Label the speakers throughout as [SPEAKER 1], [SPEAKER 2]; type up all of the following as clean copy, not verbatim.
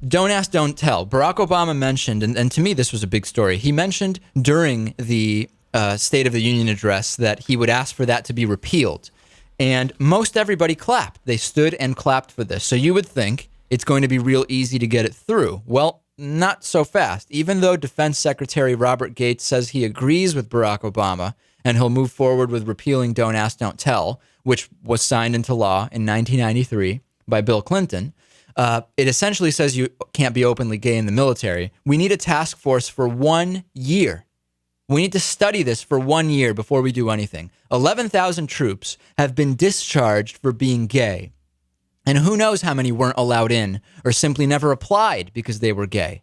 [SPEAKER 1] don't ask, don't tell. Barack Obama mentioned, and to me this was a big story, he mentioned during the State of the Union address that he would ask for that to be repealed. And most everybody clapped. They stood and clapped for this. So you would think it's going to be real easy to get it through. Well, not so fast. Even though Defense Secretary Robert Gates says he agrees with Barack Obama and he'll move forward with repealing Don't Ask, Don't Tell, which was signed into law in 1993 by Bill Clinton, it essentially says you can't be openly gay in the military. We need a task force for 1 year. We need to study this for 1 year before we do anything. 11,000 troops have been discharged for being gay. And who knows how many weren't allowed in or simply never applied because they were gay.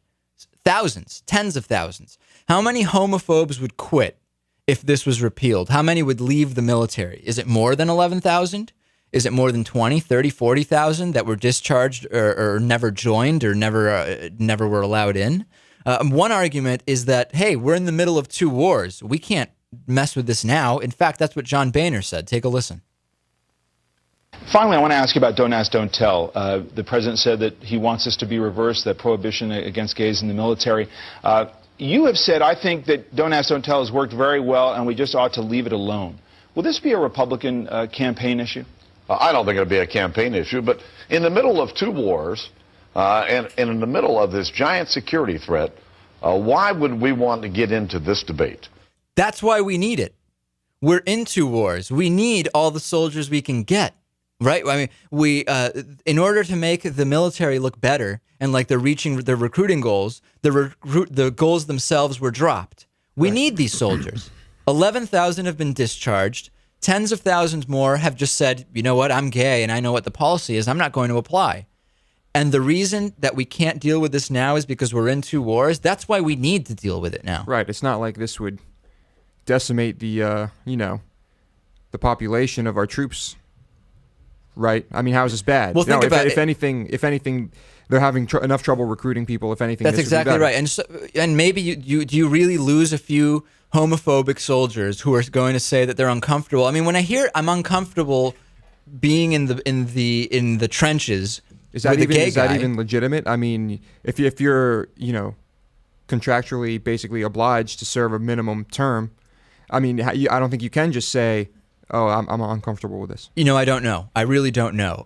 [SPEAKER 1] Thousands, tens of thousands. How many homophobes would quit if this was repealed? How many would leave the military? Is it more than 11,000? Is it more than 20, 30, 40,000 that were discharged or never joined or never were allowed in? One argument is that, hey, we're in the middle of 2 wars. We can't mess with this now. In fact, that's what John Boehner said. Take a listen.
[SPEAKER 2] Finally, I want to ask you about Don't Ask, Don't Tell. The president said that he wants this to be reversed, that prohibition against gays in the military. You have said, I think that Don't Ask, Don't Tell has worked very well, and we just ought to leave it alone. Will this be a Republican campaign issue?
[SPEAKER 3] I don't think it'll be a campaign issue, but in the middle of 2 wars, and in the middle of this giant security threat, why would we want to get into this debate?
[SPEAKER 1] That's why we need it. We're in 2 wars. We need all the soldiers we can get, right? I mean, we in order to make the military look better and like they're reaching their recruiting goals, the goals themselves were dropped. We need these soldiers. 11,000 have been discharged. Tens of thousands more have just said, you know what, I'm gay and I know what the policy is. I'm not going to apply. And the reason that we can't deal with this now is because we're in 2 wars. That's why we need to deal with it now.
[SPEAKER 4] Right. It's not like this would decimate the, the population of our troops. Right. I mean, how is this bad?
[SPEAKER 1] Well, think about
[SPEAKER 4] if anything, they're having enough trouble recruiting people. If anything,
[SPEAKER 1] that's exactly right. And maybe do you really lose a few homophobic soldiers who are going to say that they're uncomfortable? I mean, when I hear I'm uncomfortable being in the trenches, is that
[SPEAKER 4] even legitimate? I mean, if you're contractually basically obliged to serve a minimum term, I mean, I don't think you can just say, oh, I'm uncomfortable with this.
[SPEAKER 1] I don't know. I really don't know.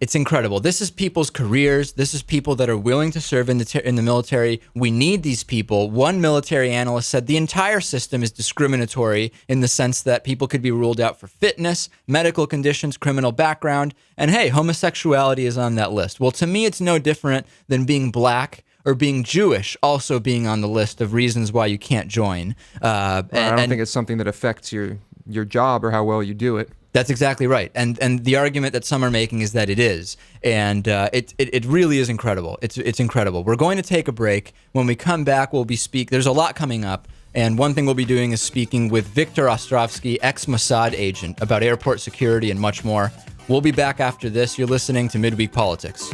[SPEAKER 1] It's incredible. This is people's careers. This is people that are willing to serve in the military. We need these people. One military analyst said the entire system is discriminatory in the sense that people could be ruled out for fitness, medical conditions, criminal background, and hey, homosexuality is on that list. Well, to me, it's no different than being black or being Jewish also being on the list of reasons why you can't join.
[SPEAKER 4] I don't think it's something that affects your job or how well you do it.
[SPEAKER 1] That's exactly right. And the argument that some are making is that it is. And it really is incredible. It's incredible. We're going to take a break. When we come back, there's a lot coming up. And one thing we'll be doing is speaking with Viktor Ostrovsky, ex-Mossad agent, about airport security and much more. We'll be back after this. You're listening to Midweek Politics.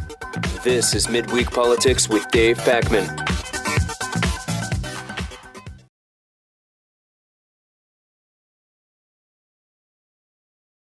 [SPEAKER 5] This is Midweek Politics with Dave Pakman.